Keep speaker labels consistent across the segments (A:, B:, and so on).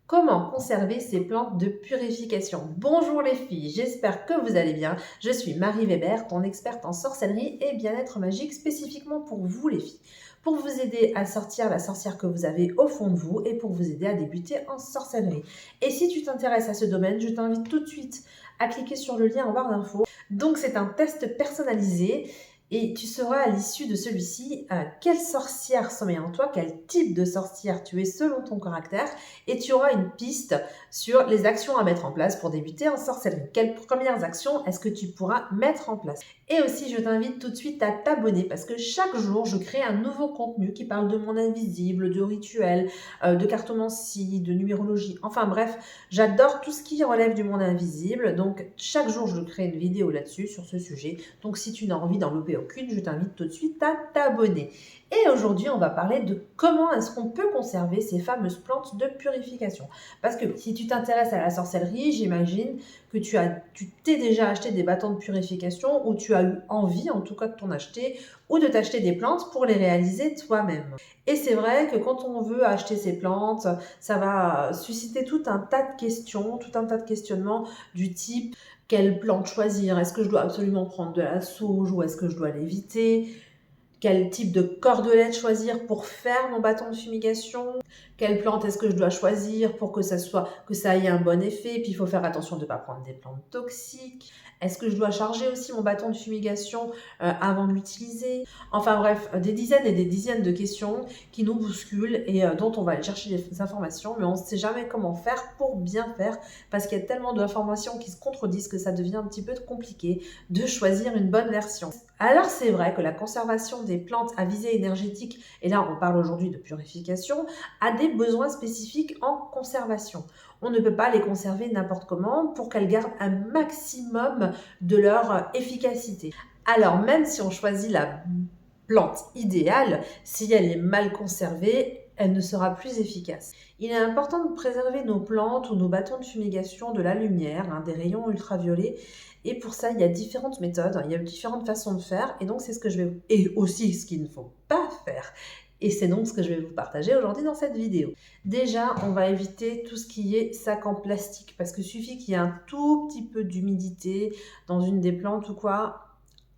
A: Comment conserver ces plantes de purification? Bonjour les filles, j'espère que vous allez bien. Je suis Marie Weber, ton experte en sorcellerie et bien-être magique spécifiquement pour vous les filles. Pour vous aider à sortir la sorcière que vous avez au fond de vous et pour vous aider à débuter en sorcellerie. Et si tu t'intéresses à ce domaine, je t'invite tout de suite à cliquer sur le lien en barre d'infos. Donc c'est un test personnalisé et tu sauras à l'issue de celui-ci quelle sorcière sommeille en toi, quel type de sorcière tu es selon ton caractère et tu auras une piste sur les actions à mettre en place pour débuter en sorcellerie. Quelles premières actions est-ce que tu pourras mettre en place? Et aussi, je t'invite tout de suite à t'abonner parce que chaque jour, je crée un nouveau contenu qui parle de monde invisible, de rituels, de cartomancie, de numérologie. Enfin bref, j'adore tout ce qui relève du monde invisible. Donc, chaque jour, je crée une vidéo là-dessus, sur ce sujet. Donc, si tu n'as envie d'en louper aucune, je t'invite tout de suite à t'abonner. Et aujourd'hui, on va parler de comment est-ce qu'on peut conserver ces fameuses plantes de purification. Parce que si tu t'intéresses à la sorcellerie, j'imagine que tu t'es déjà acheté des bâtons de purification ou tu as eu envie en tout cas de t'en acheter ou de t'acheter des plantes pour les réaliser toi-même. Et c'est vrai que quand on veut acheter ces plantes, ça va susciter tout un tas de questions, tout un tas de questionnements du type quelle plante choisir? Est-ce que je dois absolument prendre de la sauge ou est-ce que je dois l'éviter? Quel type de cordelette choisir pour faire mon bâton de fumigation? Quelle plante est-ce que je dois choisir pour que ça ait un bon effet? Puis il faut faire attention de ne pas prendre des plantes toxiques. Est-ce que je dois charger aussi mon bâton de fumigation avant de l'utiliser? Enfin bref, des dizaines et des dizaines de questions qui nous bousculent et dont on va aller chercher des informations, mais on ne sait jamais comment faire pour bien faire parce qu'il y a tellement d'informations qui se contredisent que ça devient un petit peu compliqué de choisir une bonne version. Alors c'est vrai que la conservation des plantes à visée énergétique, et là on parle aujourd'hui de purification, a des besoins spécifiques en conservation. On ne peut pas les conserver n'importe comment pour qu'elles gardent un maximum de leur efficacité. Alors même si on choisit la plante idéale, si elle est mal conservée, elle ne sera plus efficace. Il est important de préserver nos plantes ou nos bâtons de fumigation de la lumière, des rayons ultraviolets. Et pour ça, il y a différentes méthodes, il y a différentes façons de faire. Et donc, c'est ce que je vais... Et aussi, ce qu'il ne faut pas faire. Et c'est donc ce que je vais vous partager aujourd'hui dans cette vidéo. Déjà, on va éviter tout ce qui est sac en plastique. Parce que suffit qu'il y ait un tout petit peu d'humidité dans une des plantes ou quoi,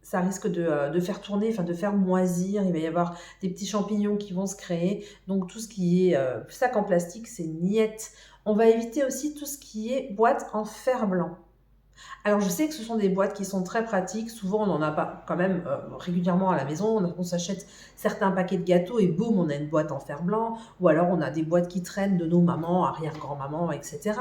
A: ça risque de faire tourner, enfin de faire moisir. Il va y avoir des petits champignons qui vont se créer. Donc tout ce qui est sac en plastique, c'est niette. On va éviter aussi tout ce qui est boîte en fer blanc. Alors je sais que ce sont des boîtes qui sont très pratiques. Souvent on en a pas quand même régulièrement à la maison. On s'achète certains paquets de gâteaux et boum, on a une boîte en fer blanc. Ou alors on a des boîtes qui traînent de nos mamans, arrière-grand-mamans, etc.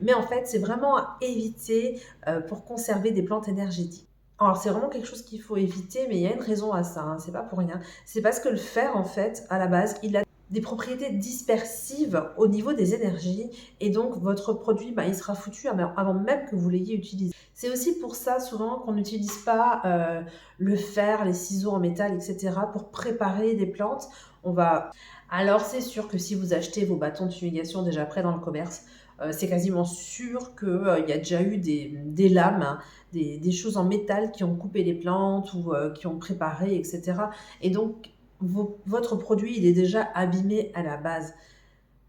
A: Mais en fait, c'est vraiment à éviter pour conserver des plantes énergétiques. Alors c'est vraiment quelque chose qu'il faut éviter, mais il y a une raison à ça, c'est pas pour rien. C'est parce que le fer, en fait, à la base, il a des propriétés dispersives au niveau des énergies, et donc votre produit, il sera foutu avant même que vous l'ayez utilisé. C'est aussi pour ça, souvent, qu'on n'utilise pas le fer, les ciseaux en métal, etc., pour préparer des plantes. On va... Alors c'est sûr que si vous achetez vos bâtons de fumigation déjà prêts dans le commerce, c'est quasiment sûr qu'il y a déjà eu des lames, des choses en métal qui ont coupé les plantes ou qui ont préparé, etc. Et donc, votre produit, il est déjà abîmé à la base.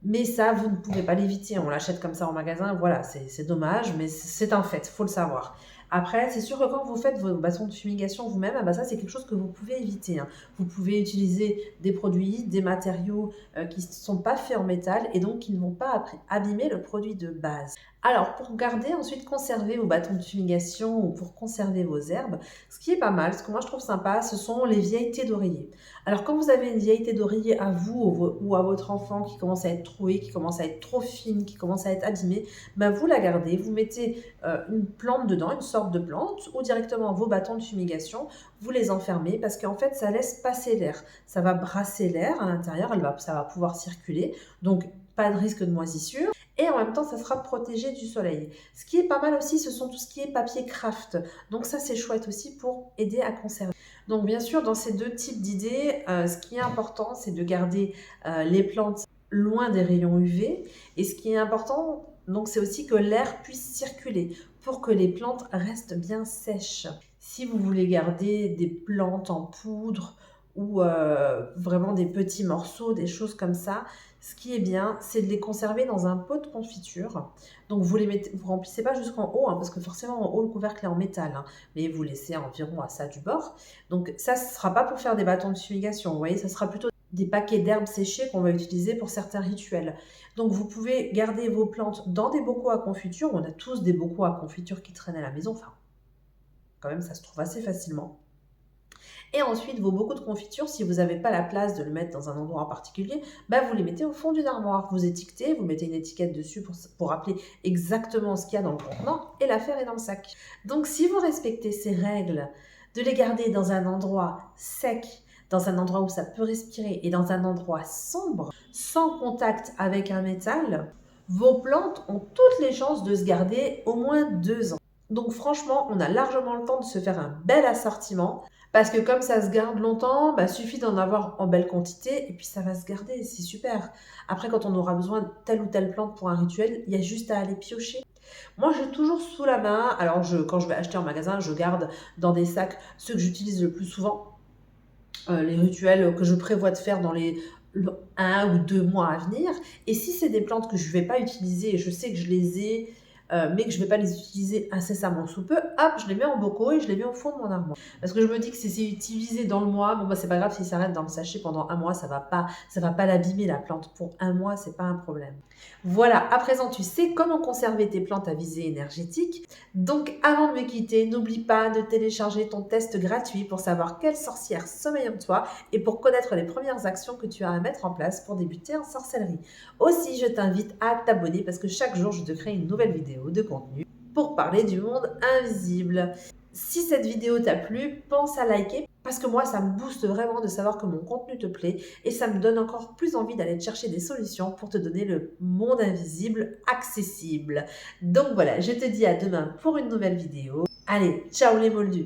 A: Mais ça, vous ne pouvez pas l'éviter. On l'achète comme ça en magasin. Voilà, c'est dommage, mais c'est un fait, il faut le savoir. Après, c'est sûr que quand vous faites vos bâtons de fumigation vous-même, ça, c'est quelque chose que vous pouvez éviter. Vous pouvez utiliser des produits, des matériaux qui ne sont pas faits en métal et donc qui ne vont pas abîmer le produit de base. Alors, pour garder, ensuite conserver vos bâtons de fumigation ou pour conserver vos herbes, ce qui est pas mal, ce que moi je trouve sympa, ce sont les vieilles thés d'oreiller. Alors, quand vous avez une vieille thé d'oreiller à vous ou à votre enfant qui commence à être trouée, qui commence à être trop fine, qui commence à être abîmée, vous la gardez, vous mettez une plante dedans, une sorte de plante, ou directement vos bâtons de fumigation, vous les enfermez parce qu'en fait, ça laisse passer l'air. Ça va brasser l'air à l'intérieur, ça va pouvoir circuler, donc pas de risque de moisissure. Et en même temps, ça sera protégé du soleil. Ce qui est pas mal aussi, ce sont tout ce qui est papier craft. Donc ça, c'est chouette aussi pour aider à conserver. Donc bien sûr, dans ces deux types d'idées, ce qui est important, c'est de garder les plantes loin des rayons UV. Et ce qui est important, donc, c'est aussi que l'air puisse circuler pour que les plantes restent bien sèches. Si vous voulez garder des plantes en poudre ou vraiment des petits morceaux, des choses comme ça, Ce qui est bien, c'est de les conserver dans un pot de confiture. Donc vous remplissez pas jusqu'en haut, hein, parce que forcément en haut le couvercle est en métal, hein, mais vous laissez environ à ça du bord. Donc ça, ce sera pas pour faire des bâtons de fumigation, vous voyez, ça sera plutôt des paquets d'herbes séchées qu'on va utiliser pour certains rituels. Donc vous pouvez garder vos plantes dans des bocaux à confiture. On a tous des bocaux à confiture qui traînent à la maison, enfin quand même ça se trouve assez facilement. Et ensuite, vos bocaux de confiture, si vous n'avez pas la place de le mettre dans un endroit en particulier, bah vous les mettez au fond d'une armoire. Vous étiquetez, vous mettez une étiquette dessus pour rappeler exactement ce qu'il y a dans le contenant et l'affaire est dans le sac. Donc si vous respectez ces règles, de les garder dans un endroit sec, dans un endroit où ça peut respirer et dans un endroit sombre, sans contact avec un métal, vos plantes ont toutes les chances de se garder au moins 2 ans. Donc franchement, on a largement le temps de se faire un bel assortiment parce que comme ça se garde longtemps, bah, suffit d'en avoir en belle quantité et puis ça va se garder, c'est super. Après, quand on aura besoin de telle ou telle plante pour un rituel, il y a juste à aller piocher. Moi, j'ai toujours sous la main, alors quand je vais acheter en magasin, je garde dans des sacs ceux que j'utilise le plus souvent, les rituels que je prévois de faire dans les 1 ou 2 mois à venir. Et si c'est des plantes que je ne vais pas utiliser et je sais que je les ai, mais que je ne vais pas les utiliser incessamment sous peu, hop, je les mets en bocaux et je les mets au fond de mon armoire. Parce que je me dis que si c'est utilisé dans le mois, bon bah c'est pas grave s'il s'arrête dans le sachet pendant 1 mois, ça va pas l'abîmer la plante. Pour 1 mois, c'est pas un problème. Voilà, à présent tu sais comment conserver tes plantes à visée énergétique. Donc avant de me quitter, n'oublie pas de télécharger ton test gratuit pour savoir quelle sorcière sommeille en toi et pour connaître les premières actions que tu as à mettre en place pour débuter en sorcellerie. Aussi, je t'invite à t'abonner parce que chaque jour, je te crée une nouvelle vidéo de contenu pour parler du monde invisible. Si cette vidéo t'a plu, pense à liker parce que moi, ça me booste vraiment de savoir que mon contenu te plaît et ça me donne encore plus envie d'aller te chercher des solutions pour te donner le monde invisible accessible. Donc voilà, je te dis à demain pour une nouvelle vidéo. Allez, ciao les moldus!